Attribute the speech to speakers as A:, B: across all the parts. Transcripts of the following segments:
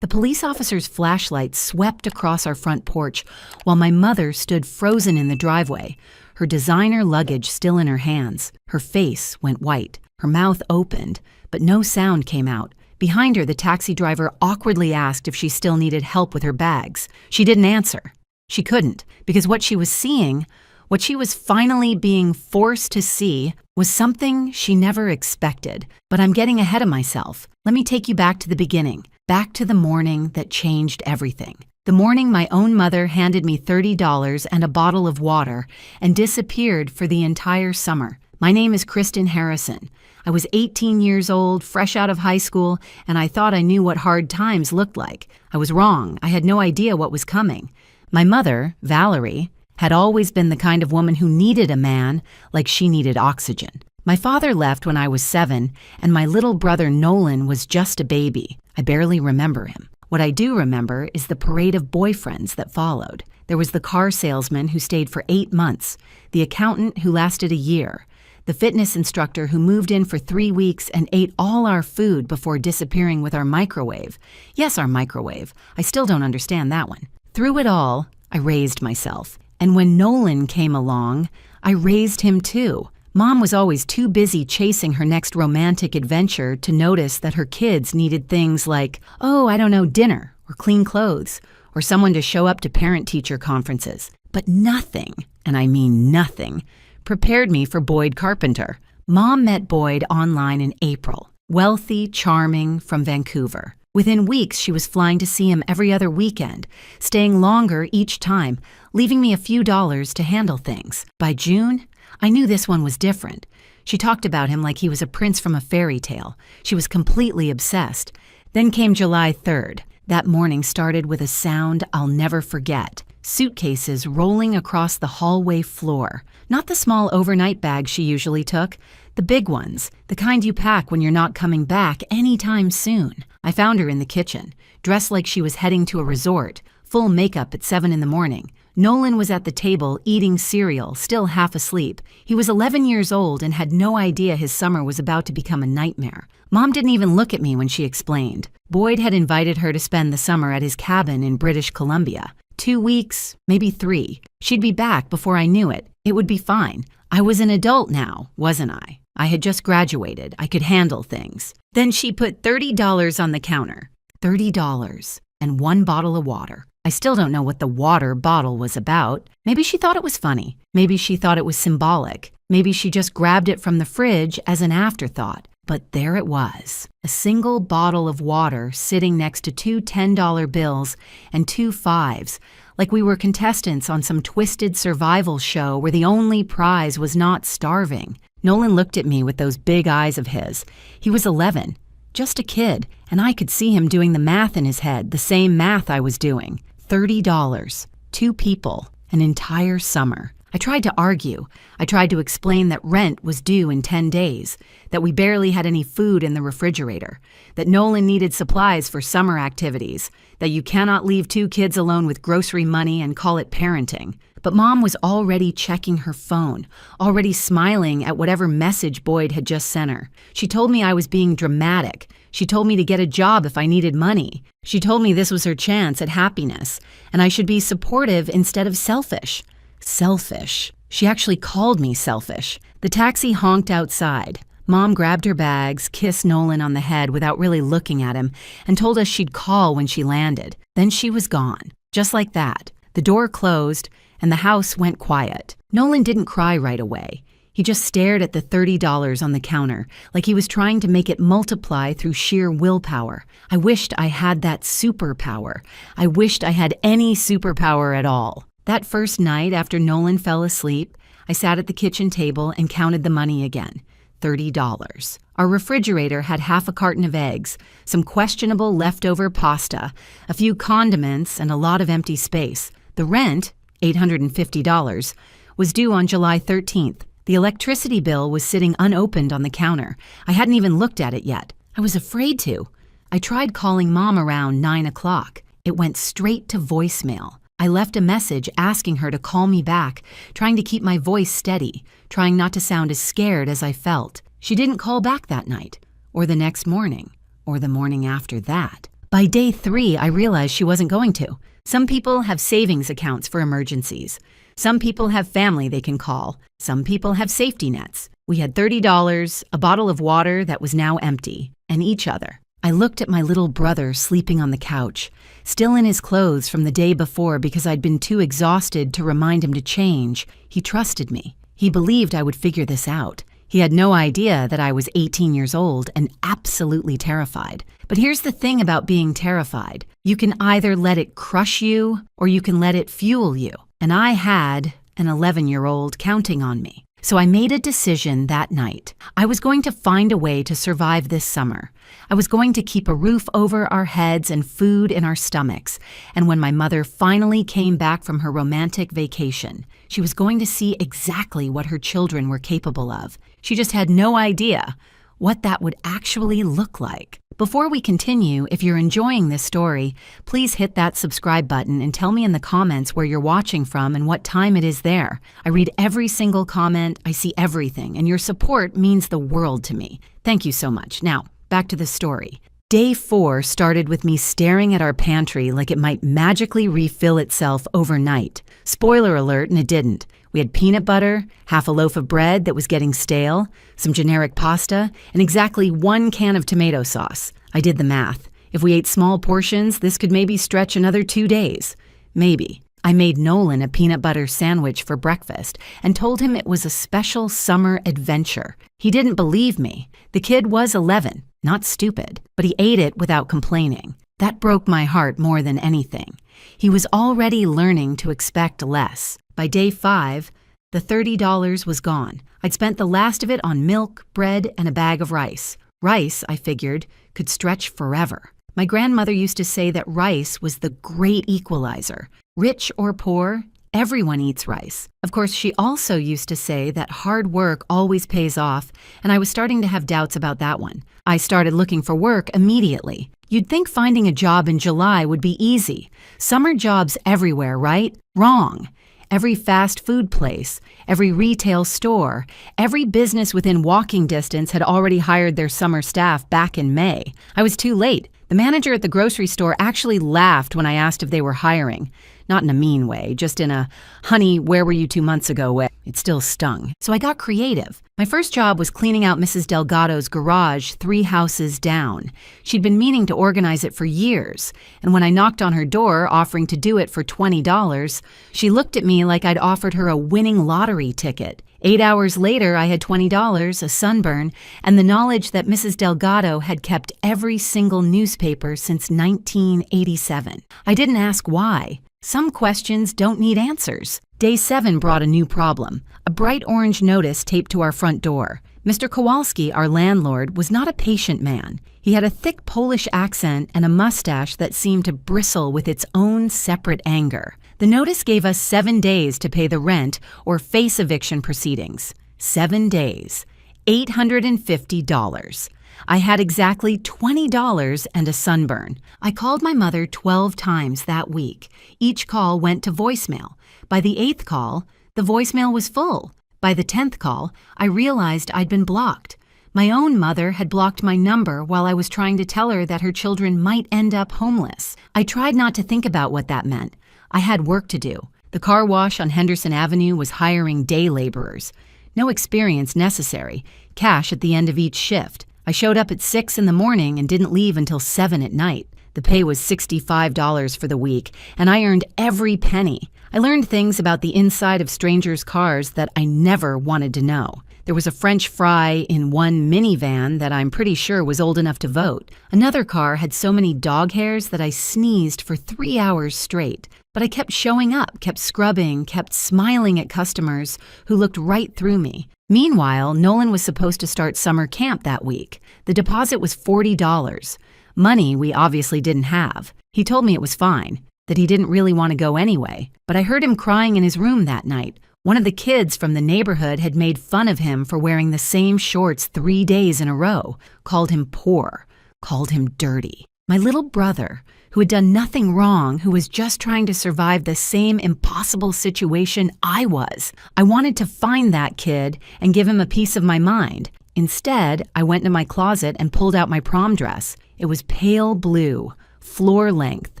A: The police officer's flashlight swept across our front porch while my mother stood frozen in the driveway, her designer luggage still in her hands. Her face went white. Her mouth opened, but no sound came out. Behind her, the taxi driver awkwardly asked if she still needed help with her bags. She didn't answer. She couldn't, because what she was seeing, what she was finally being forced to see, was something she never expected. But I'm getting ahead of myself. Let me take you back to the beginning, back to the morning that changed everything. The morning my own mother handed me $30 and a bottle of water and disappeared for the entire summer. My name is Kristen Harrison. I was 18 years old, fresh out of high school, and I thought I knew what hard times looked like. I was wrong. I had no idea what was coming. My mother, Valerie, had always been the kind of woman who needed a man like she needed oxygen. My father left when I was 7, and my little brother Nolan was just a baby. I barely remember him. What I do remember is the parade of boyfriends that followed. There was the car salesman who stayed for 8 months, the accountant who lasted a year, the fitness instructor who moved in for 3 weeks and ate all our food before disappearing with our microwave. Yes, our microwave. I still don't understand that one. Through it all, I raised myself. And when Nolan came along, I raised him too. Mom was always too busy chasing her next romantic adventure to notice that her kids needed things like, dinner, or clean clothes, or someone to show up to parent-teacher conferences. But nothing, and I mean nothing, prepared me for Boyd Carpenter. Mom met Boyd online in April. Wealthy, charming, from Vancouver. Within weeks, she was flying to see him every other weekend, staying longer each time, leaving me a few dollars to handle things. By June, I knew this one was different. She talked about him like he was a prince from a fairy tale. She was completely obsessed. Then came July 3rd. That morning started with a sound I'll never forget. Suitcases rolling across the hallway floor. Not the small overnight bags she usually took, the big ones, the kind you pack when you're not coming back anytime soon. I found her in the kitchen, dressed like she was heading to a resort, full makeup at 7 in the morning. Nolan was at the table eating cereal, still half asleep. He was 11 years old and had no idea his summer was about to become a nightmare. Mom didn't even look at me when she explained. Boyd had invited her to spend the summer at his cabin in British Columbia. 2 weeks, maybe 3. She'd be back before I knew it. It would be fine. I was an adult now, wasn't I? I had just graduated. I could handle things. Then she put $30 on the counter. $30 and 1 bottle of water. I still don't know what the water bottle was about. Maybe she thought it was funny. Maybe she thought it was symbolic. Maybe she just grabbed it from the fridge as an afterthought. But there it was, a single bottle of water sitting next to 2 $10 bills and 2 5s, like we were contestants on some twisted survival show where the only prize was not starving. Nolan looked at me with those big eyes of his. He was 11, just a kid, and I could see him doing the math in his head, the same math I was doing. $30, 2 people, an entire summer. I tried to argue. I tried to explain that rent was due in 10 days, that we barely had any food in the refrigerator, that Nolan needed supplies for summer activities, that you cannot leave 2 kids alone with grocery money and call it parenting. But Mom was already checking her phone, already smiling at whatever message Boyd had just sent her. She told me I was being dramatic. She told me to get a job if I needed money. She told me this was her chance at happiness, and I should be supportive instead of selfish. Selfish. She actually called me selfish. The taxi honked outside. Mom grabbed her bags, kissed Nolan on the head without really looking at him, and told us she'd call when she landed. Then she was gone. Just like that. The door closed, and the house went quiet. Nolan didn't cry right away. He just stared at the $30 on the counter, like he was trying to make it multiply through sheer willpower. I wished I had that superpower. I wished I had any superpower at all. That first night after Nolan fell asleep, I sat at the kitchen table and counted the money again. $30. Our refrigerator had half a carton of eggs, some questionable leftover pasta, a few condiments, and a lot of empty space. The rent, $850, was due on July 13th. The electricity bill was sitting unopened on the counter. I hadn't even looked at it yet. I was afraid to. I tried calling Mom around 9 o'clock. It went straight to voicemail. I left a message asking her to call me back, trying to keep my voice steady, trying not to sound as scared as I felt. She didn't call back that night, or the next morning, or the morning after that. By day 3, I realized she wasn't going to. Some people have savings accounts for emergencies. Some people have family they can call. Some people have safety nets. We had $30, a bottle of water that was now empty, and each other. I looked at my little brother sleeping on the couch, still in his clothes from the day before because I'd been too exhausted to remind him to change. He trusted me. He believed I would figure this out. He had no idea that I was 18 years old and absolutely terrified. But here's the thing about being terrified. You can either let it crush you or you can let it fuel you. And I had an 11-year-old counting on me. So I made a decision that night. I was going to find a way to survive this summer. I was going to keep a roof over our heads and food in our stomachs. And when my mother finally came back from her romantic vacation, she was going to see exactly what her children were capable of. She just had no idea what that would actually look like. Before we continue, if you're enjoying this story, please hit that subscribe button and tell me in the comments where you're watching from and what time it is there. I read every single comment, I see everything, and your support means the world to me. Thank you so much. Now, back to the story. Day 4 started with me staring at our pantry like it might magically refill itself overnight. Spoiler alert, and it didn't. We had peanut butter, half a loaf of bread that was getting stale, some generic pasta, and exactly 1 can of tomato sauce. I did the math. If we ate small portions, this could maybe stretch another 2 days. Maybe. I made Nolan a peanut butter sandwich for breakfast and told him it was a special summer adventure. He didn't believe me. The kid was 11, not stupid, but he ate it without complaining. That broke my heart more than anything. He was already learning to expect less. By day 5, the $30 was gone. I'd spent the last of it on milk, bread, and a bag of rice. Rice, I figured, could stretch forever. My grandmother used to say that rice was the great equalizer. Rich or poor, everyone eats rice. Of course, she also used to say that hard work always pays off, and I was starting to have doubts about that one. I started looking for work immediately. You'd think finding a job in July would be easy. Summer jobs everywhere, right? Wrong. Every fast food place, every retail store, every business within walking distance had already hired their summer staff back in May. I was too late. The manager at the grocery store actually laughed when I asked if they were hiring. Not in a mean way, just in a, honey, where were you 2 months ago way. It still stung. So I got creative. My first job was cleaning out Mrs. Delgado's garage 3 houses down. She'd been meaning to organize it for years, and when I knocked on her door offering to do it for $20, she looked at me like I'd offered her a winning lottery ticket. 8 hours later, I had $20, a sunburn, and the knowledge that Mrs. Delgado had kept every single newspaper since 1987. I didn't ask why. Some questions don't need answers. Day 7 brought a new problem. A bright orange notice taped to our front door. Mr. Kowalski, our landlord, was not a patient man. He had a thick Polish accent and a mustache that seemed to bristle with its own separate anger. The notice gave us 7 days to pay the rent or face eviction proceedings. 7 days. $850. I had exactly $20 and a sunburn. I called my mother 12 times that week. Each call went to voicemail. By the 8th call, the voicemail was full. By the 10th call, I realized I'd been blocked. My own mother had blocked my number while I was trying to tell her that her children might end up homeless. I tried not to think about what that meant. I had work to do. The car wash on Henderson Avenue was hiring day laborers. No experience necessary. Cash at the end of each shift. I showed up at 6 in the morning and didn't leave until 7 at night. The pay was $65 for the week, and I earned every penny. I learned things about the inside of strangers' cars that I never wanted to know. There was a French fry in one minivan that I'm pretty sure was old enough to vote. Another car had so many dog hairs that I sneezed for 3 hours straight. But I kept showing up, kept scrubbing, kept smiling at customers who looked right through me. Meanwhile, Nolan was supposed to start summer camp that week. The deposit was $40. Money we obviously didn't have. He told me it was fine, that he didn't really want to go anyway. But I heard him crying in his room that night. One of the kids from the neighborhood had made fun of him for wearing the same shorts 3 days in a row, called him poor, called him dirty. My little brother, who had done nothing wrong, who was just trying to survive the same impossible situation I was. I wanted to find that kid and give him a piece of my mind. Instead, I went into my closet and pulled out my prom dress. It was pale blue, floor length,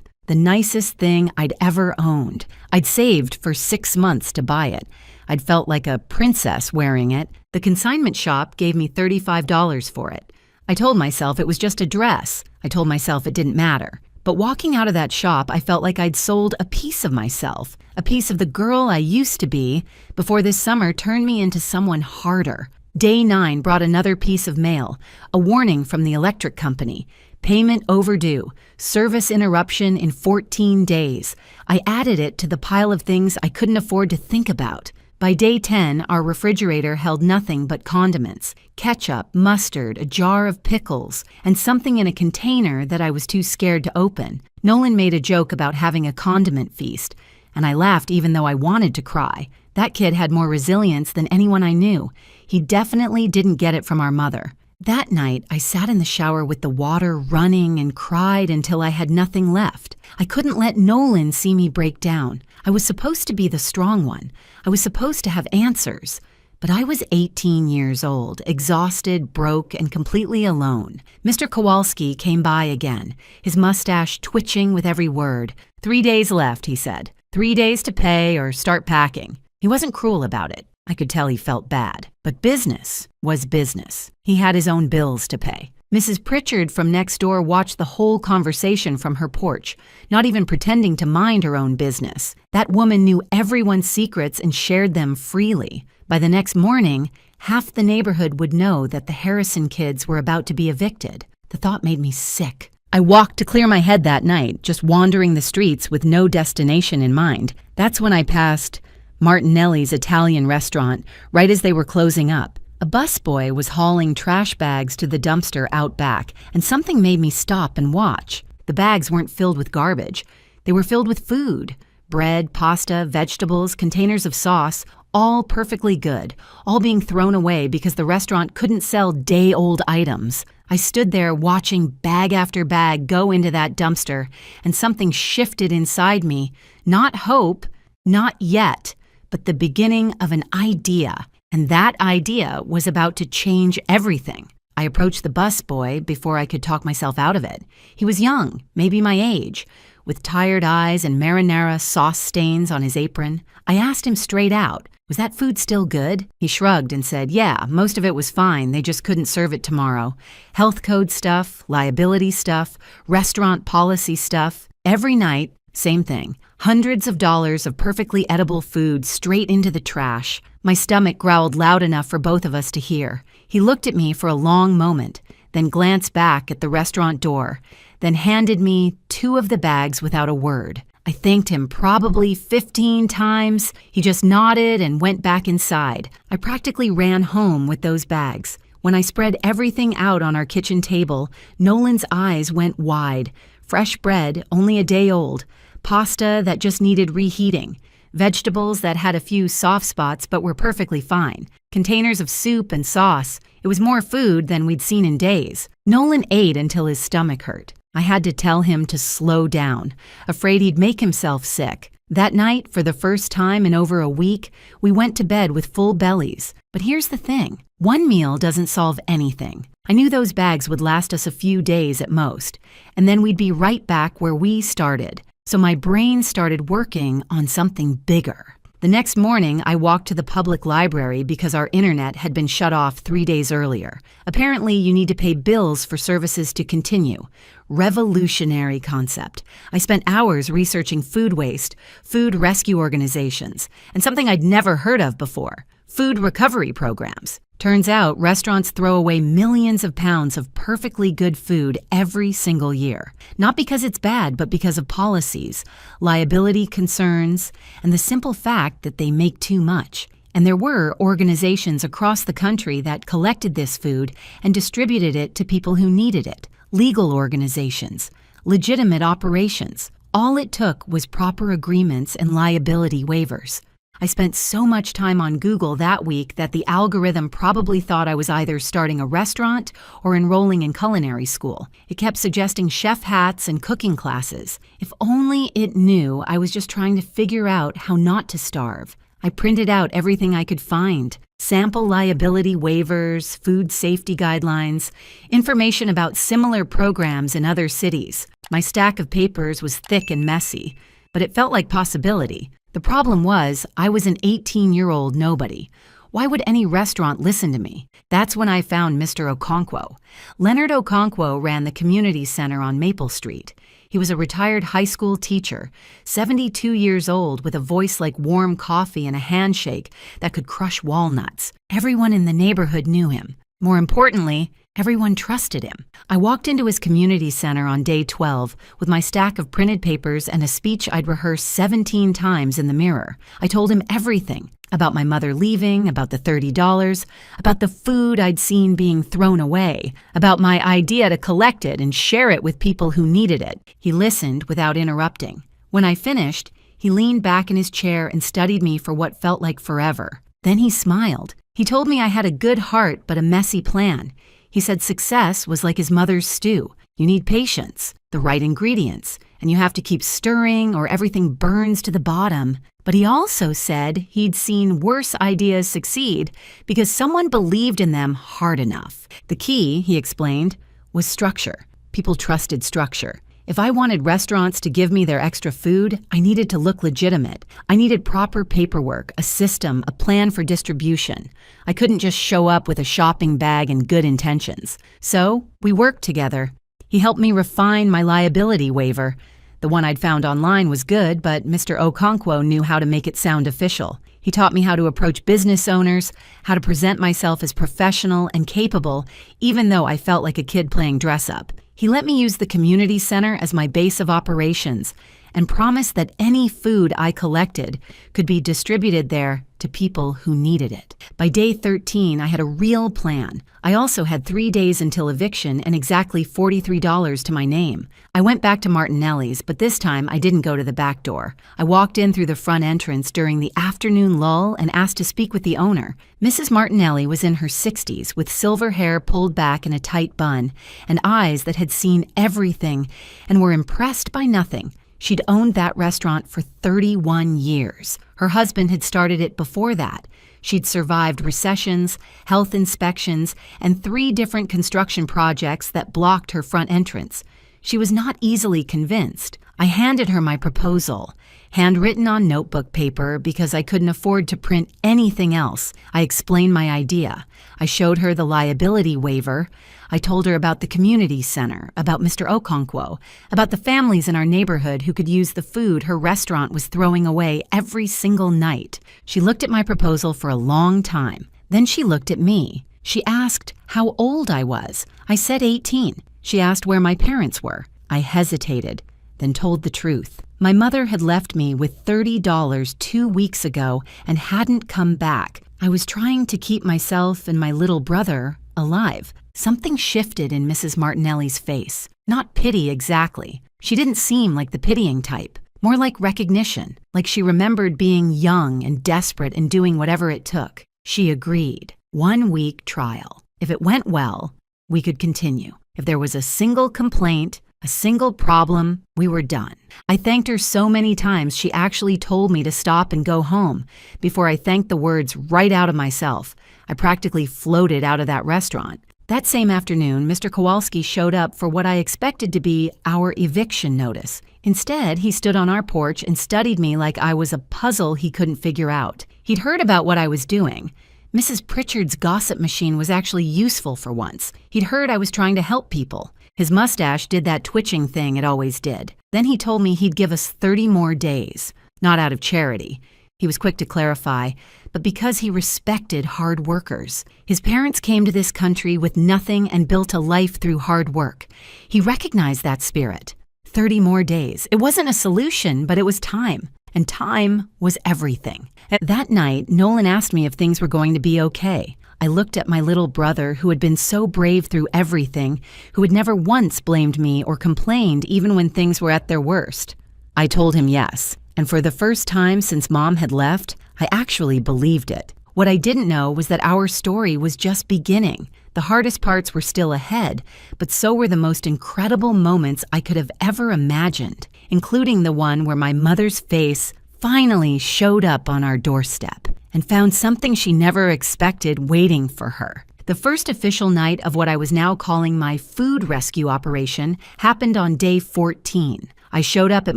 A: the nicest thing I'd ever owned. I'd saved for 6 months to buy it. I'd felt like a princess wearing it. The consignment shop gave me $35 for it. I told myself it was just a dress. I told myself it didn't matter. But walking out of that shop, I felt like I'd sold a piece of myself, a piece of the girl I used to be before this summer turned me into someone harder. Day 9 brought another piece of mail, a warning from the electric company. Payment overdue. Service interruption in 14 days. I added it to the pile of things I couldn't afford to think about. By day 10, our refrigerator held nothing but condiments, ketchup, mustard, a jar of pickles, and something in a container that I was too scared to open. Nolan made a joke about having a condiment feast, and I laughed even though I wanted to cry. That kid had more resilience than anyone I knew. He definitely didn't get it from our mother. That night, I sat in the shower with the water running and cried until I had nothing left. I couldn't let Nolan see me break down. I was supposed to be the strong one. I was supposed to have answers. But I was 18 years old, exhausted, broke, and completely alone. Mr. Kowalski came by again, his mustache twitching with every word. 3 days left, he said. 3 days to pay or start packing. He wasn't cruel about it. I could tell he felt bad. But business was business. He had his own bills to pay. Mrs. Pritchard from next door watched the whole conversation from her porch, not even pretending to mind her own business. That woman knew everyone's secrets and shared them freely. By the next morning, half the neighborhood would know that the Harrison kids were about to be evicted. The thought made me sick. I walked to clear my head that night, just wandering the streets with no destination in mind. That's when I passed Martinelli's Italian restaurant, right as they were closing up. A busboy was hauling trash bags to the dumpster out back, and something made me stop and watch. The bags weren't filled with garbage. They were filled with food. Bread, pasta, vegetables, containers of sauce, all perfectly good, all being thrown away because the restaurant couldn't sell day-old items. I stood there watching bag after bag go into that dumpster, and something shifted inside me. Not hope, not yet, but the beginning of an idea. And that idea was about to change everything. I approached the busboy before I could talk myself out of it. He was young, maybe my age, with tired eyes and marinara sauce stains on his apron. I asked him straight out, "Was that food still good?" He shrugged and said, "Yeah, most of it was fine. They just couldn't serve it tomorrow. Health code stuff, liability stuff, restaurant policy stuff. Every night, same thing. Hundreds of dollars of perfectly edible food straight into the trash." My stomach growled loud enough for both of us to hear. He looked at me for a long moment, then glanced back at the restaurant door, then handed me 2 of the bags without a word. I thanked him probably 15 times. He just nodded and went back inside. I practically ran home with those bags. When I spread everything out on our kitchen table, Nolan's eyes went wide. Fresh bread, only a day old. Pasta that just needed reheating. Vegetables that had a few soft spots but were perfectly fine. Containers of soup and sauce. It was more food than we'd seen in days. Nolan ate until his stomach hurt. I had to tell him to slow down, afraid he'd make himself sick. That night, for the first time in over a week, we went to bed with full bellies. But here's the thing. One meal doesn't solve anything. I knew those bags would last us a few days at most, and then we'd be right back where we started. So my brain started working on something bigger. The next morning, I walked to the public library because our internet had been shut off 3 days earlier. Apparently, you need to pay bills for services to continue. Revolutionary concept. I spent hours researching food waste, food rescue organizations, and something I'd never heard of before, food recovery programs. Turns out, restaurants throw away millions of pounds of perfectly good food every single year. Not because it's bad, but because of policies, liability concerns, and the simple fact that they make too much. And there were organizations across the country that collected this food and distributed it to people who needed it. Legal organizations, legitimate operations. All it took was proper agreements and liability waivers. I spent so much time on Google that week that the algorithm probably thought I was either starting a restaurant or enrolling in culinary school. It kept suggesting chef hats and cooking classes. If only it knew I was just trying to figure out how not to starve. I printed out everything I could find. Sample liability waivers, food safety guidelines, information about similar programs in other cities. My stack of papers was thick and messy, but it felt like possibility. The problem was, I was an 18-year-old nobody. Why would any restaurant listen to me? That's when I found Mr. Okonkwo. Leonard Okonkwo ran the community center on Maple Street. He was a retired high school teacher, 72 years old, with a voice like warm coffee and a handshake that could crush walnuts. Everyone in the neighborhood knew him. More importantly, everyone trusted him. I walked into his community center on day 12 with my stack of printed papers and a speech I'd rehearsed 17 times in the mirror. I told him everything. About my mother leaving, about the $30, about the food I'd seen being thrown away, about my idea to collect it and share it with people who needed it. He listened without interrupting. When I finished, he leaned back in his chair and studied me for what felt like forever. Then he smiled. He told me I had a good heart but a messy plan. He said success was like his mother's stew. You need patience, the right ingredients, and you have to keep stirring or everything burns to the bottom. But he also said he'd seen worse ideas succeed because someone believed in them hard enough. The key, he explained, was structure. People trusted structure. If I wanted restaurants to give me their extra food, I needed to look legitimate. I needed proper paperwork, a system, a plan for distribution. I couldn't just show up with a shopping bag and good intentions. So we worked together. He helped me refine my liability waiver. The one I'd found online was good, but Mr. Okonkwo knew how to make it sound official. He taught me how to approach business owners, how to present myself as professional and capable, even though I felt like a kid playing dress-up. He let me use the community center as my base of operations and promised that any food I collected could be distributed there to people who needed it. By day 13, I had a real plan. I also had 3 days until eviction and exactly $43 to my name. I went back to Martinelli's, but this time I didn't go to the back door. I walked in through the front entrance during the afternoon lull and asked to speak with the owner. Mrs. Martinelli was in her 60s with silver hair pulled back in a tight bun and eyes that had seen everything and were impressed by nothing. She'd owned that restaurant for 31 years. Her husband had started it before that. She'd survived recessions, health inspections, and 3 different construction projects that blocked her front entrance. She was not easily convinced. I handed her my proposal, handwritten on notebook paper because I couldn't afford to print anything else. I explained my idea. I showed her the liability waiver. I told her about the community center, about Mr. Okonkwo, about the families in our neighborhood who could use the food her restaurant was throwing away every single night. She looked at my proposal for a long time. Then she looked at me. She asked how old I was. I said 18. She asked where my parents were. I hesitated, then told the truth. My mother had left me with $30 2 weeks ago and hadn't come back. I was trying to keep myself and my little brother alive. Something shifted in Mrs. Martinelli's face. Not pity exactly. She didn't seem like the pitying type. More like recognition, like she remembered being young and desperate and doing whatever it took. She agreed. 1 week trial. If it went well, we could continue. If there was a single complaint, a single problem, we were done. I thanked her so many times she actually told me to stop and go home before I thanked the words right out of myself. I practically floated out of that restaurant. That same afternoon, Mr. Kowalski showed up for what I expected to be our eviction notice. Instead, he stood on our porch and studied me like I was a puzzle he couldn't figure out. He'd heard about what I was doing. Mrs. Pritchard's gossip machine was actually useful for once. He'd heard I was trying to help people. His mustache did that twitching thing it always did. Then he told me he'd give us 30 more days. Not out of charity. He was quick to clarify, but because he respected hard workers. His parents came to this country with nothing and built a life through hard work. He recognized that spirit. 30 more days. It wasn't a solution, but it was time. And time was everything. That night, Nolan asked me if things were going to be okay. I looked at my little brother, who had been so brave through everything, who had never once blamed me or complained even when things were at their worst. I told him yes, and for the first time since Mom had left, I actually believed it. What I didn't know was that our story was just beginning. The hardest parts were still ahead, but so were the most incredible moments I could have ever imagined, including the one where my mother's face finally showed up on our doorstep and found something she never expected waiting for her. The first official night of what I was now calling my food rescue operation happened on day 14. I showed up at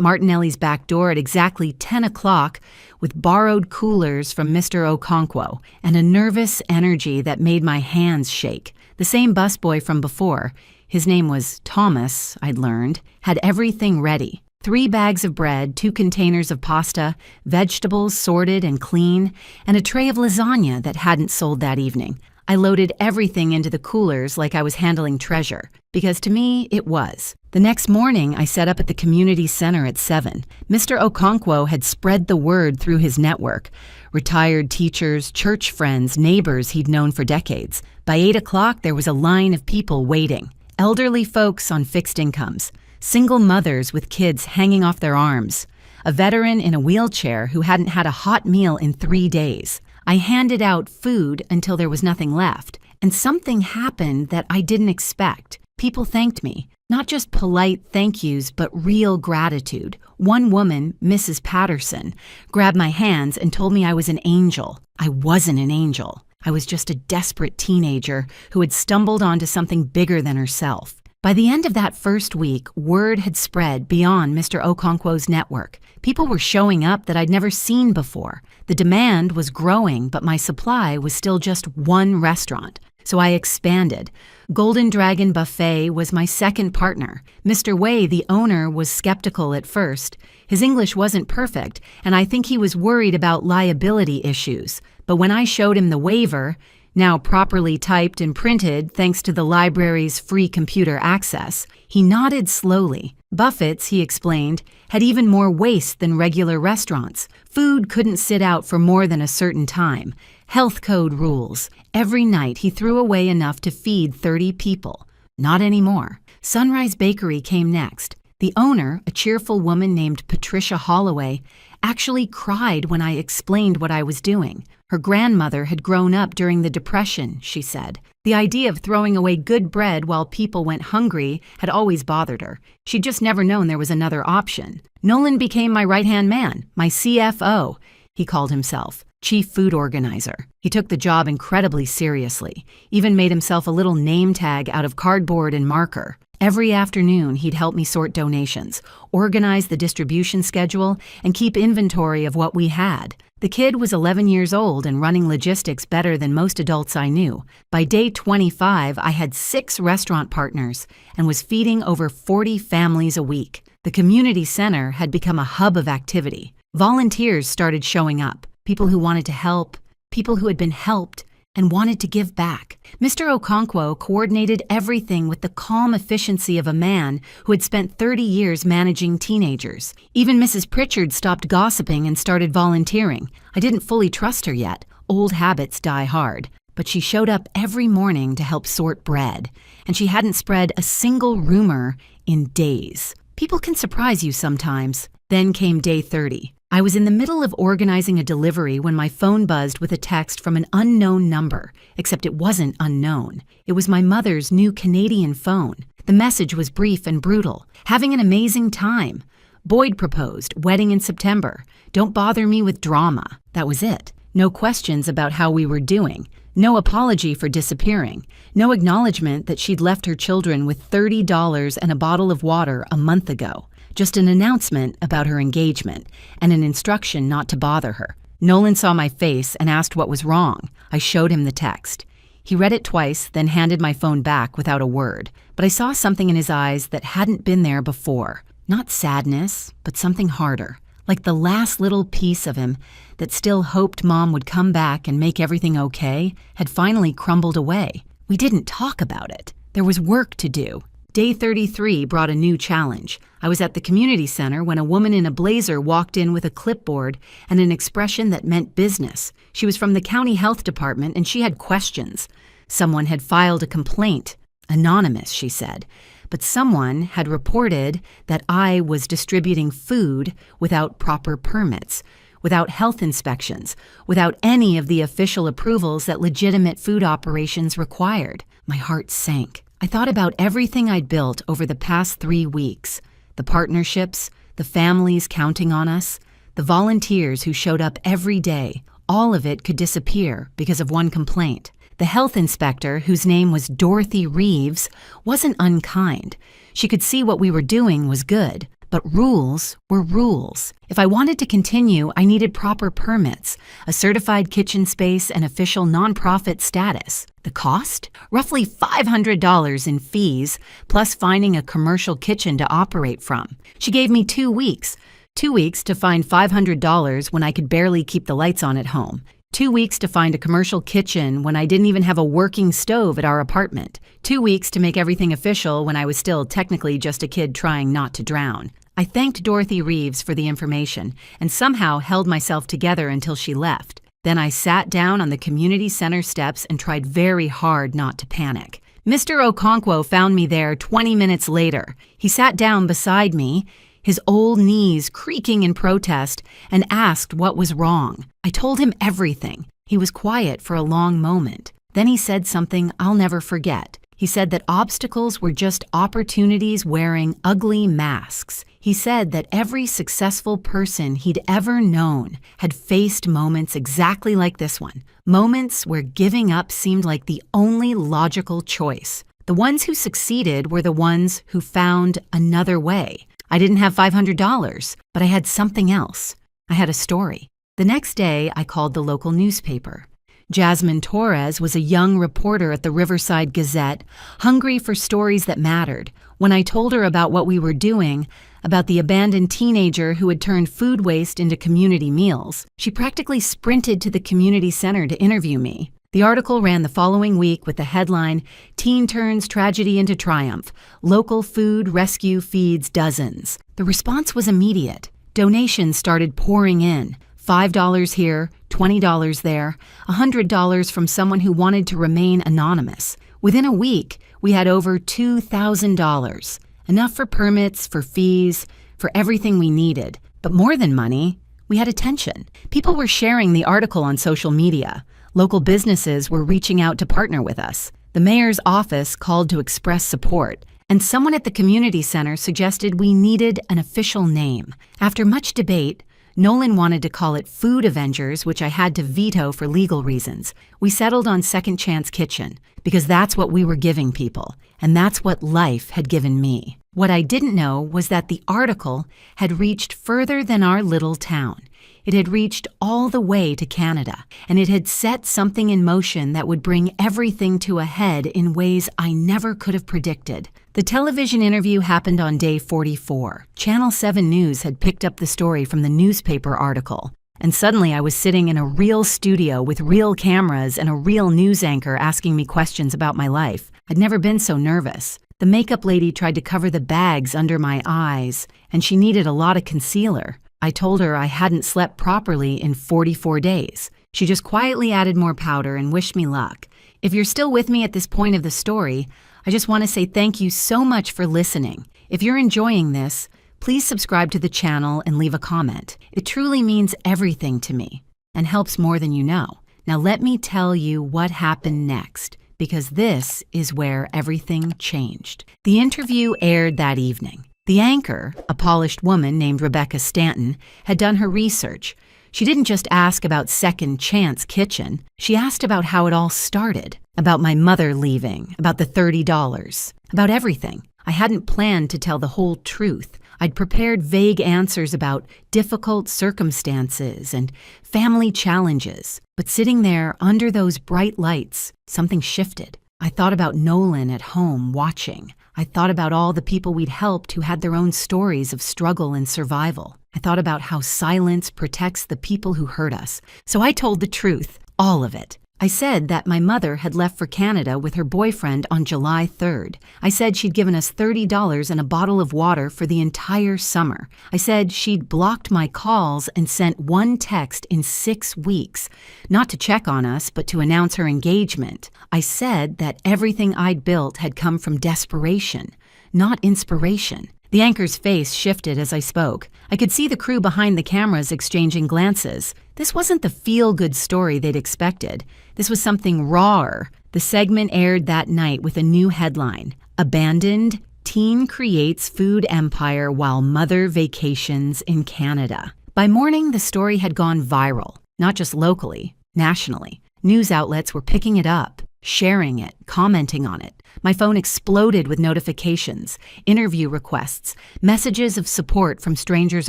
A: Martinelli's back door at exactly 10 o'clock with borrowed coolers from Mr. Okonkwo and a nervous energy that made my hands shake. The same busboy from before, his name was Thomas, I'd learned, had everything ready. 3 bags of bread, 2 containers of pasta, vegetables sorted and clean, and a tray of lasagna that hadn't sold that evening. I loaded everything into the coolers like I was handling treasure, because to me, it was. The next morning, I set up at the community center at 7. Mr. Okonkwo had spread the word through his network. Retired teachers, church friends, neighbors he'd known for decades. By 8 o'clock, there was a line of people waiting. Elderly folks on fixed incomes. Single mothers with kids hanging off their arms. A veteran in a wheelchair who hadn't had a hot meal in 3 days. I handed out food until there was nothing left, and something happened that I didn't expect. People thanked me. Not just polite thank yous, but real gratitude. One woman, Mrs. Patterson, grabbed my hands and told me I was an angel. I wasn't an angel. I was just a desperate teenager who had stumbled onto something bigger than herself. By the end of that first week, word had spread beyond Mr. Okonkwo's network. People were showing up that I'd never seen before. The demand was growing, but my supply was still just one restaurant. So I expanded. Golden Dragon Buffet was my second partner. Mr. Wei, the owner, was skeptical at first. His English wasn't perfect, and I think he was worried about liability issues. But when I showed him the waiver, now properly typed and printed thanks to the library's free computer access, he nodded slowly. Buffett's, he explained, had even more waste than regular restaurants. Food couldn't sit out for more than a certain time. Health code rules. Every night he threw away enough to feed 30 people. Not anymore. Sunrise Bakery came next. The owner, a cheerful woman named Patricia Holloway, actually cried when I explained what I was doing. Her grandmother had grown up during the Depression, she said. The idea of throwing away good bread while people went hungry had always bothered her. She'd just never known there was another option. Nolan became my right-hand man, my CFO, he called himself, Chief Food Organizer. He took the job incredibly seriously, even made himself a little name tag out of cardboard and marker. Every afternoon, he'd help me sort donations, organize the distribution schedule, and keep inventory of what we had. The kid was 11 years old and running logistics better than most adults I knew. By day 25, I had 6 restaurant partners and was feeding over 40 families a week. The community center had become a hub of activity. Volunteers started showing up, people who wanted to help, people who had been helped, and wanted to give back. Mr. Okonkwo coordinated everything with the calm efficiency of a man who had spent 30 years managing teenagers. Even Mrs. Pritchard stopped gossiping and started volunteering. I didn't fully trust her yet. Old habits die hard. But she showed up every morning to help sort bread, and she hadn't spread a single rumor in days. People can surprise you sometimes. Then came day 30. I was in the middle of organizing a delivery when my phone buzzed with a text from an unknown number, except it wasn't unknown. It was my mother's new Canadian phone. The message was brief and brutal. Having an amazing time. Boyd proposed, wedding in September. Don't bother me with drama. That was it. No questions about how we were doing. No apology for disappearing. No acknowledgement that she'd left her children with $30 and a bottle of water a month ago. Just an announcement about her engagement and an instruction not to bother her. Nolan saw my face and asked what was wrong. I showed him the text. He read it twice, then handed my phone back without a word. But I saw something in his eyes that hadn't been there before. Not sadness, but something harder. Like the last little piece of him that still hoped Mom would come back and make everything okay had finally crumbled away. We didn't talk about it. There was work to do. Day 33 brought a new challenge. I was at the community center when a woman in a blazer walked in with a clipboard and an expression that meant business. She was from the county health department and she had questions. Someone had filed a complaint. Anonymous, she said. But someone had reported that I was distributing food without proper permits, without health inspections, without any of the official approvals that legitimate food operations required. My heart sank. I thought about everything I'd built over the past 3 weeks. The partnerships, the families counting on us, the volunteers who showed up every day. All of it could disappear because of one complaint. The health inspector, whose name was Dorothy Reeves, wasn't unkind. She could see what we were doing was good, but rules were rules. If I wanted to continue, I needed proper permits, a certified kitchen space, and official nonprofit status. The cost? Roughly $500 in fees, plus finding a commercial kitchen to operate from. She gave me 2 weeks. 2 weeks to find $500 when I could barely keep the lights on at home. 2 weeks to find a commercial kitchen when I didn't even have a working stove at our apartment. 2 weeks to make everything official when I was still technically just a kid trying not to drown. I thanked Dorothy Reeves for the information and somehow held myself together until she left. Then I sat down on the community center steps and tried very hard not to panic. Mr. Okonkwo found me there 20 minutes later. He sat down beside me, his old knees creaking in protest, and asked what was wrong. I told him everything. He was quiet for a long moment. Then he said something I'll never forget. He said that obstacles were just opportunities wearing ugly masks. He said that every successful person he'd ever known had faced moments exactly like this one. Moments where giving up seemed like the only logical choice. The ones who succeeded were the ones who found another way. I didn't have $500, but I had something else. I had a story. The next day, I called the local newspaper. Jasmine Torres was a young reporter at the Riverside Gazette, hungry for stories that mattered. When I told her about what we were doing, about the abandoned teenager who had turned food waste into community meals, she practically sprinted to the community center to interview me. The article ran the following week with the headline, "Teen Turns Tragedy into Triumph. Local food rescue feeds dozens." The response was immediate. Donations started pouring in. $5 here, $20 there, $100 from someone who wanted to remain anonymous. Within a week, we had over $2,000. Enough for permits, for fees, for everything we needed. But more than money, we had attention. People were sharing the article on social media. Local businesses were reaching out to partner with us. The mayor's office called to express support, and someone at the community center suggested we needed an official name. After much debate, Nolan wanted to call it Food Avengers, which I had to veto for legal reasons. We settled on Second Chance Kitchen, because that's what we were giving people, and that's what life had given me. What I didn't know was that the article had reached further than our little town. It had reached all the way to Canada, and it had set something in motion that would bring everything to a head in ways I never could have predicted. The television interview happened on day 44. Channel 7 News had picked up the story from the newspaper article, and suddenly I was sitting in a real studio with real cameras and a real news anchor asking me questions about my life. I'd never been so nervous. The makeup lady tried to cover the bags under my eyes, and she needed a lot of concealer. I told her I hadn't slept properly in 44 days. She just quietly added more powder and wished me luck. If you're still with me at this point of the story, I just want to say thank you so much for listening. If you're enjoying this, please subscribe to the channel and leave a comment. It truly means everything to me and helps more than you know. Now let me tell you what happened next, because this is where everything changed. The interview aired that evening. The anchor, a polished woman named Rebecca Stanton, had done her research. She didn't just ask about Second Chance Kitchen. She asked about how it all started, about my mother leaving, about the $30, about everything. I hadn't planned to tell the whole truth. I'd prepared vague answers about difficult circumstances and family challenges. But sitting there under those bright lights, something shifted. I thought about Nolan at home watching. I thought about all the people we'd helped who had their own stories of struggle and survival. I thought about how silence protects the people who hurt us. So I told the truth, all of it. I said that my mother had left for Canada with her boyfriend on July 3rd. I said she'd given us $30 and a bottle of water for the entire summer. I said she'd blocked my calls and sent one text in 6 weeks, not to check on us, but to announce her engagement. I said that everything I'd built had come from desperation, not inspiration. The anchor's face shifted as I spoke. I could see the crew behind the cameras exchanging glances. This wasn't the feel-good story they'd expected. This was something rawer. The segment aired that night with a new headline, "Abandoned, Teen Creates Food Empire While Mother Vacations in Canada." By morning, the story had gone viral, not just locally, nationally. News outlets were picking it up, sharing it, commenting on it. My phone exploded with notifications, interview requests, messages of support from strangers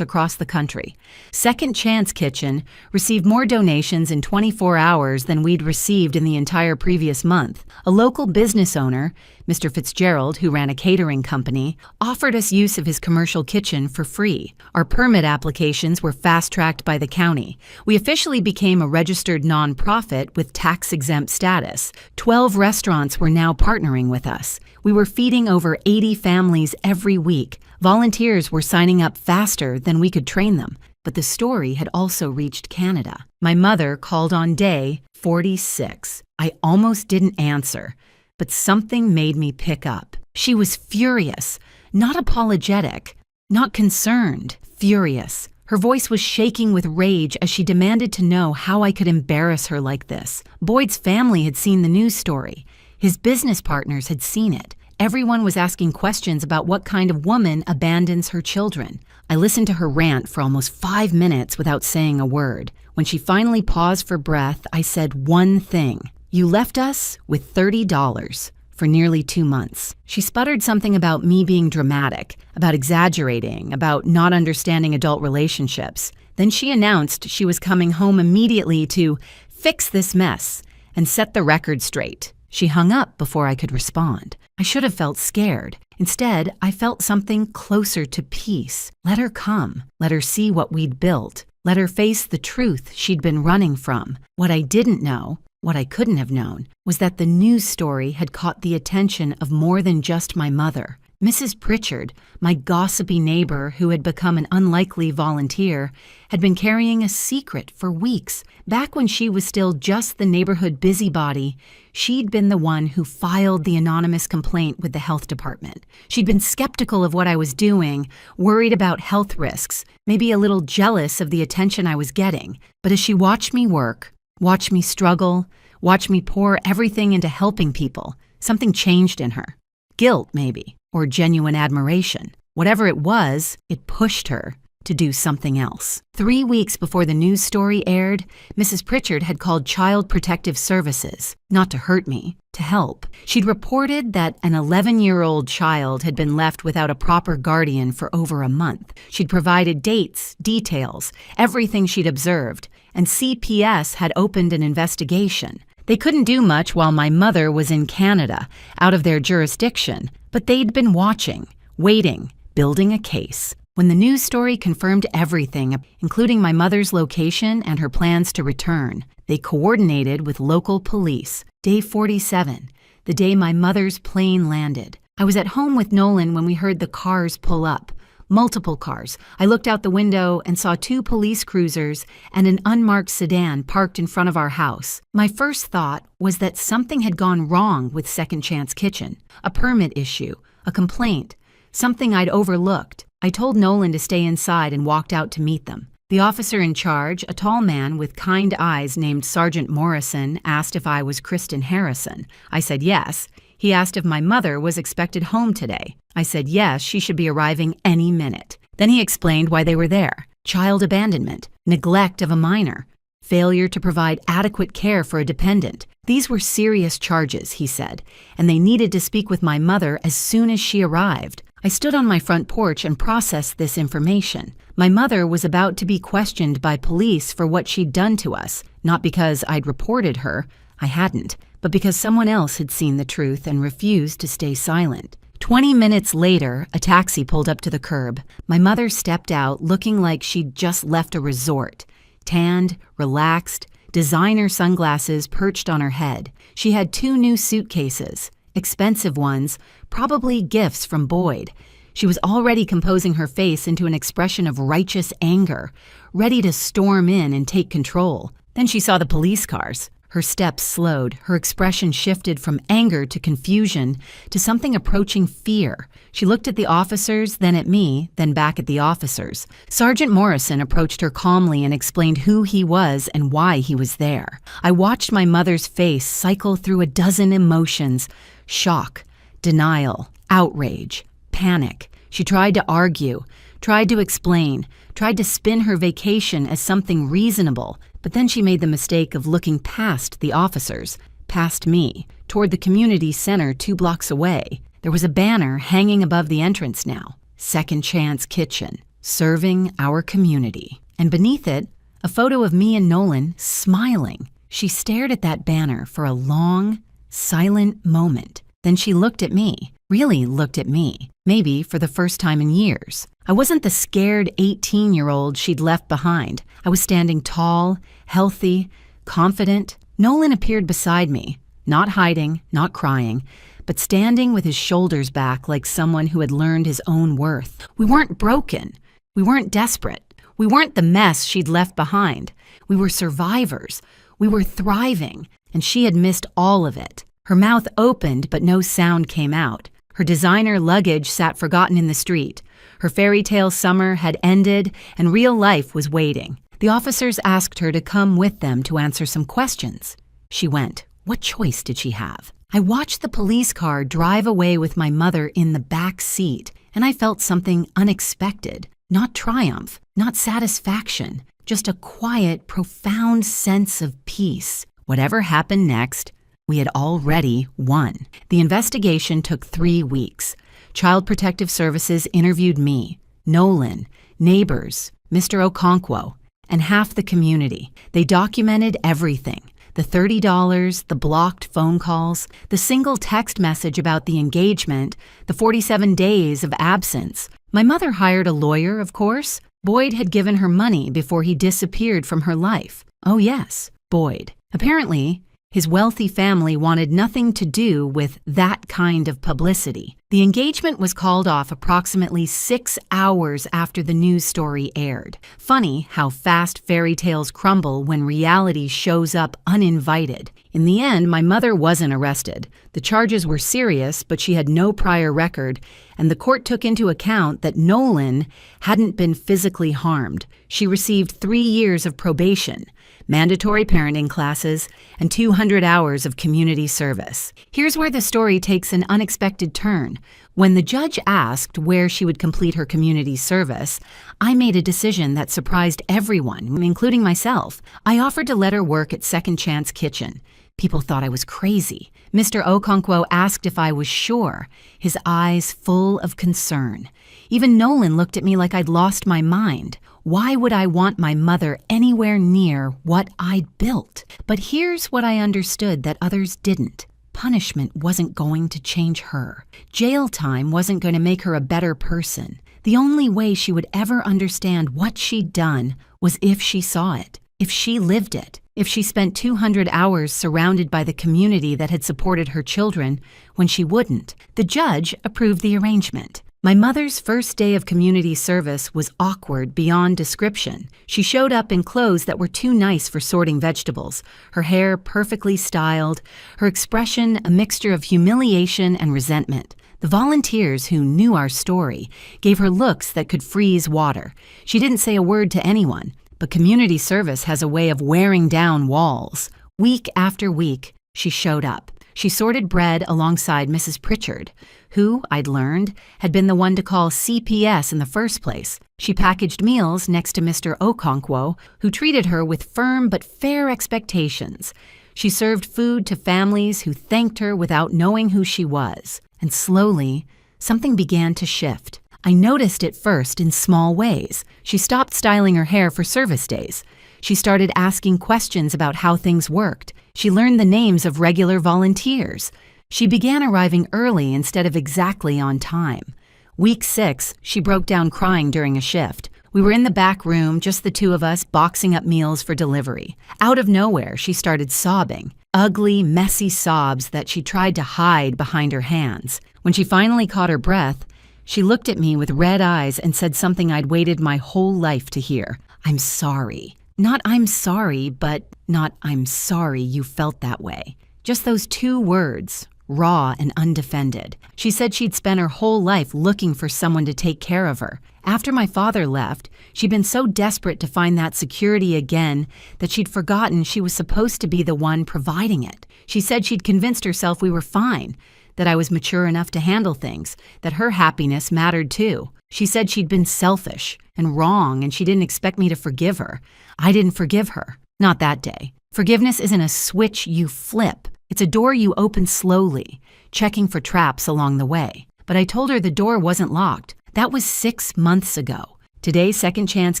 A: across the country. Second Chance Kitchen received more donations in 24 hours than we'd received in the entire previous month. A local business owner, Mr. Fitzgerald, who ran a catering company, offered us use of his commercial kitchen for free. Our permit applications were fast-tracked by the county. We officially became a registered nonprofit with tax-exempt status. 12 restaurants were now partnering with us. We were feeding over 80 families every week. Volunteers were signing up faster than we could train them. But the story had also reached Canada. My mother called on day 46. I almost didn't answer, but something made me pick up. She was furious, not apologetic, not concerned, furious. Her voice was shaking with rage as she demanded to know how I could embarrass her like this. Boyd's family had seen the news story. His business partners had seen it. Everyone was asking questions about what kind of woman abandons her children. I listened to her rant for almost 5 minutes without saying a word. When she finally paused for breath, I said one thing. "You left us with $30 for nearly 2 months." She sputtered something about me being dramatic, about exaggerating, about not understanding adult relationships. Then she announced she was coming home immediately to fix this mess and set the record straight. She hung up before I could respond. I should have felt scared. Instead, I felt something closer to peace. Let her come. Let her see what we'd built. Let her face the truth she'd been running from. What I didn't know, what I couldn't have known, was that the news story had caught the attention of more than just my mother. Mrs. Pritchard, my gossipy neighbor who had become an unlikely volunteer, had been carrying a secret for weeks. Back when she was still just the neighborhood busybody, she'd been the one who filed the anonymous complaint with the health department. She'd been skeptical of what I was doing, worried about health risks, maybe a little jealous of the attention I was getting. But as she watched me work, watched me struggle, watched me pour everything into helping people, something changed in her. Guilt, maybe, or genuine admiration. Whatever it was, it pushed her to do something else. 3 weeks before the news story aired, Mrs. Pritchard had called Child Protective Services, not to hurt me, to help. She'd reported that an 11-year-old child had been left without a proper guardian for over a month. She'd provided dates, details, everything she'd observed, and CPS had opened an investigation. They couldn't do much while my mother was in Canada, out of their jurisdiction, but they'd been watching, waiting, building a case. When the news story confirmed everything, including my mother's location and her plans to return, they coordinated with local police. Day 47, the day my mother's plane landed. I was at home with Nolan when we heard the cars pull up. Multiple cars. I looked out the window and saw 2 police cruisers and an unmarked sedan parked in front of our house. My first thought was that something had gone wrong with Second Chance Kitchen. A permit issue, a complaint, something I'd overlooked. I told Nolan to stay inside and walked out to meet them. The officer in charge, a tall man with kind eyes named Sergeant Morrison, asked if I was Kristen Harrison. I said yes. He asked if my mother was expected home today. I said yes, she should be arriving any minute. Then he explained why they were there. Child abandonment, neglect of a minor, failure to provide adequate care for a dependent. These were serious charges, he said, and they needed to speak with my mother as soon as she arrived. I stood on my front porch and processed this information. My mother was about to be questioned by police for what she'd done to us, not because I'd reported her, I hadn't, but because someone else had seen the truth and refused to stay silent. 20 minutes later, a taxi pulled up to the curb. My mother stepped out looking like she'd just left a resort. Tanned, relaxed, designer sunglasses perched on her head. She had 2 new suitcases, expensive ones, probably gifts from Boyd. She was already composing her face into an expression of righteous anger, ready to storm in and take control. Then she saw the police cars. Her steps slowed, her expression shifted from anger to confusion to something approaching fear. She looked at the officers, then at me, then back at the officers. Sergeant Morrison approached her calmly and explained who he was and why he was there. I watched my mother's face cycle through a dozen emotions: shock, denial, outrage, panic. She tried to argue, tried to explain, tried to spin her vacation as something reasonable, But then she made the mistake of looking past the officers, past me, toward the community center 2 blocks away. There was a banner hanging above the entrance now, Second Chance Kitchen, serving our community. And beneath it, a photo of me and Nolan smiling. She stared at that banner for a long, silent moment. Then she looked at me, really looked at me, maybe for the first time in years. I wasn't the scared 18-year-old she'd left behind. I was standing tall, healthy, confident. Nolan appeared beside me, not hiding, not crying, but standing with his shoulders back like someone who had learned his own worth. We weren't broken. We weren't desperate. We weren't the mess she'd left behind. We were survivors. We were thriving, and she had missed all of it. Her mouth opened, but no sound came out. Her designer luggage sat forgotten in the street. Her fairy tale summer had ended, and real life was waiting. The officers asked her to come with them to answer some questions. She went. What choice did she have? I watched the police car drive away with my mother in the back seat, and I felt something unexpected. Not triumph, not satisfaction, just a quiet, profound sense of peace. Whatever happened next, we had already won. The investigation took 3 weeks. Child Protective Services interviewed me, Nolan, neighbors, Mr. Okonkwo, and half the community. They documented everything. The $30, the blocked phone calls, the single text message about the engagement, the 47 days of absence. My mother hired a lawyer, of course. Boyd had given her money before he disappeared from her life. Oh yes, Boyd. Apparently, his wealthy family wanted nothing to do with that kind of publicity. The engagement was called off approximately 6 hours after the news story aired. Funny how fast fairy tales crumble when reality shows up uninvited. In the end, my mother wasn't arrested. The charges were serious, but she had no prior record, and the court took into account that Nolan hadn't been physically harmed. She received 3 years of probation, mandatory parenting classes, and 200 hours of community service. Here's where the story takes an unexpected turn. When the judge asked where she would complete her community service, I made a decision that surprised everyone, including myself. I offered to let her work at Second Chance Kitchen. People thought I was crazy. Mr. Okonkwo asked if I was sure, his eyes full of concern. Even Nolan looked at me like I'd lost my mind. Why would I want my mother anywhere near what I'd built? But here's what I understood that others didn't. Punishment wasn't going to change her. Jail time wasn't going to make her a better person. The only way she would ever understand what she'd done was if she saw it, if she lived it, if she spent 200 hours surrounded by the community that had supported her children when she wouldn't. The judge approved the arrangement. My mother's first day of community service was awkward beyond description. She showed up in clothes that were too nice for sorting vegetables, her hair perfectly styled, her expression a mixture of humiliation and resentment. The volunteers who knew our story gave her looks that could freeze water. She didn't say a word to anyone, but community service has a way of wearing down walls. Week after week, she showed up. She sorted bread alongside Mrs. Pritchard, who, I'd learned, had been the one to call CPS in the first place. She packaged meals next to Mr. Okonkwo, who treated her with firm but fair expectations. She served food to families who thanked her without knowing who she was. And slowly, something began to shift. I noticed it first in small ways. She stopped styling her hair for service days. She started asking questions about how things worked. She learned the names of regular volunteers. She began arriving early instead of exactly on time. Week 6, she broke down crying during a shift. We were in the back room, just the two of us, boxing up meals for delivery. Out of nowhere, she started sobbing. Ugly, messy sobs that she tried to hide behind her hands. When she finally caught her breath, she looked at me with red eyes and said something I'd waited my whole life to hear. I'm sorry. Not I'm sorry, but not I'm sorry you felt that way. Just those 2 words, raw and undefended. She said she'd spent her whole life looking for someone to take care of her. After my father left, she'd been so desperate to find that security again that she'd forgotten she was supposed to be the one providing it. She said she'd convinced herself we were fine, that I was mature enough to handle things, that her happiness mattered too. She said she'd been selfish and wrong and she didn't expect me to forgive her. I didn't forgive her. Not that day. Forgiveness isn't a switch you flip. It's a door you open slowly, checking for traps along the way. But I told her the door wasn't locked. That was 6 months ago. Today, Second Chance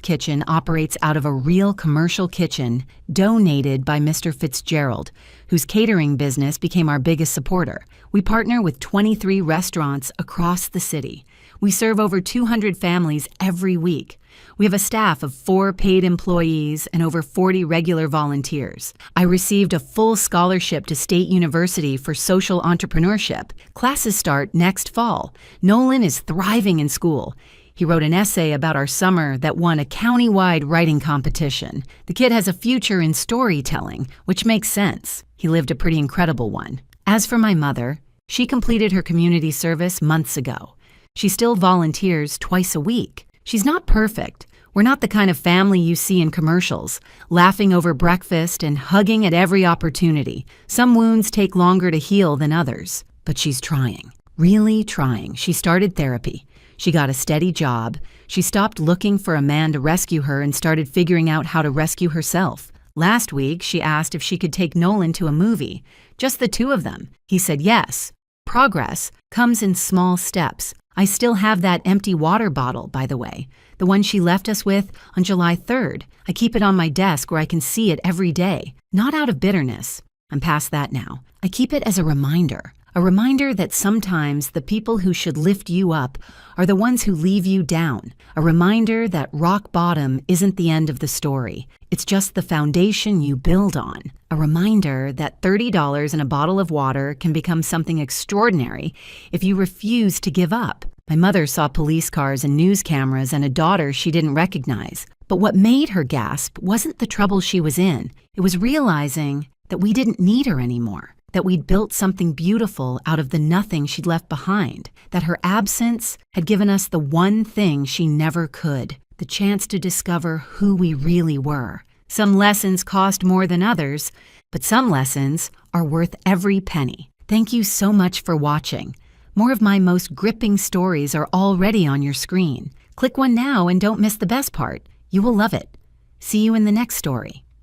A: Kitchen operates out of a real commercial kitchen donated by Mr. Fitzgerald, whose catering business became our biggest supporter. We partner with 23 restaurants across the city. We serve over 200 families every week. We have a staff of 4 paid employees and over 40 regular volunteers. I received a full scholarship to State University for social entrepreneurship. Classes start next fall. Nolan is thriving in school. He wrote an essay about our summer that won a county-wide writing competition. The kid has a future in storytelling, which makes sense. He lived a pretty incredible one. As for my mother, she completed her community service months ago. She still volunteers twice a week. She's not perfect. We're not the kind of family you see in commercials, laughing over breakfast and hugging at every opportunity. Some wounds take longer to heal than others. But she's trying. Really trying. She started therapy. She got a steady job. She stopped looking for a man to rescue her and started figuring out how to rescue herself. Last week, she asked if she could take Nolan to a movie, just the 2 of them. He said yes. Progress comes in small steps. I still have that empty water bottle, by the way, the one she left us with on July 3rd. I keep it on my desk where I can see it every day, not out of bitterness. I'm past that now. I keep it as a reminder that sometimes the people who should lift you up are the ones who leave you down. A reminder that rock bottom isn't the end of the story. It's just the foundation you build on. A reminder that $30 in a bottle of water can become something extraordinary if you refuse to give up. My mother saw police cars and news cameras and a daughter she didn't recognize. But what made her gasp wasn't the trouble she was in. It was realizing that we didn't need her anymore. That we'd built something beautiful out of the nothing she'd left behind, that her absence had given us the one thing she never could, the chance to discover who we really were. Some lessons cost more than others, but some lessons are worth every penny. Thank you so much for watching. More of my most gripping stories are already on your screen. Click one now and don't miss the best part. You will love it. See you in the next story.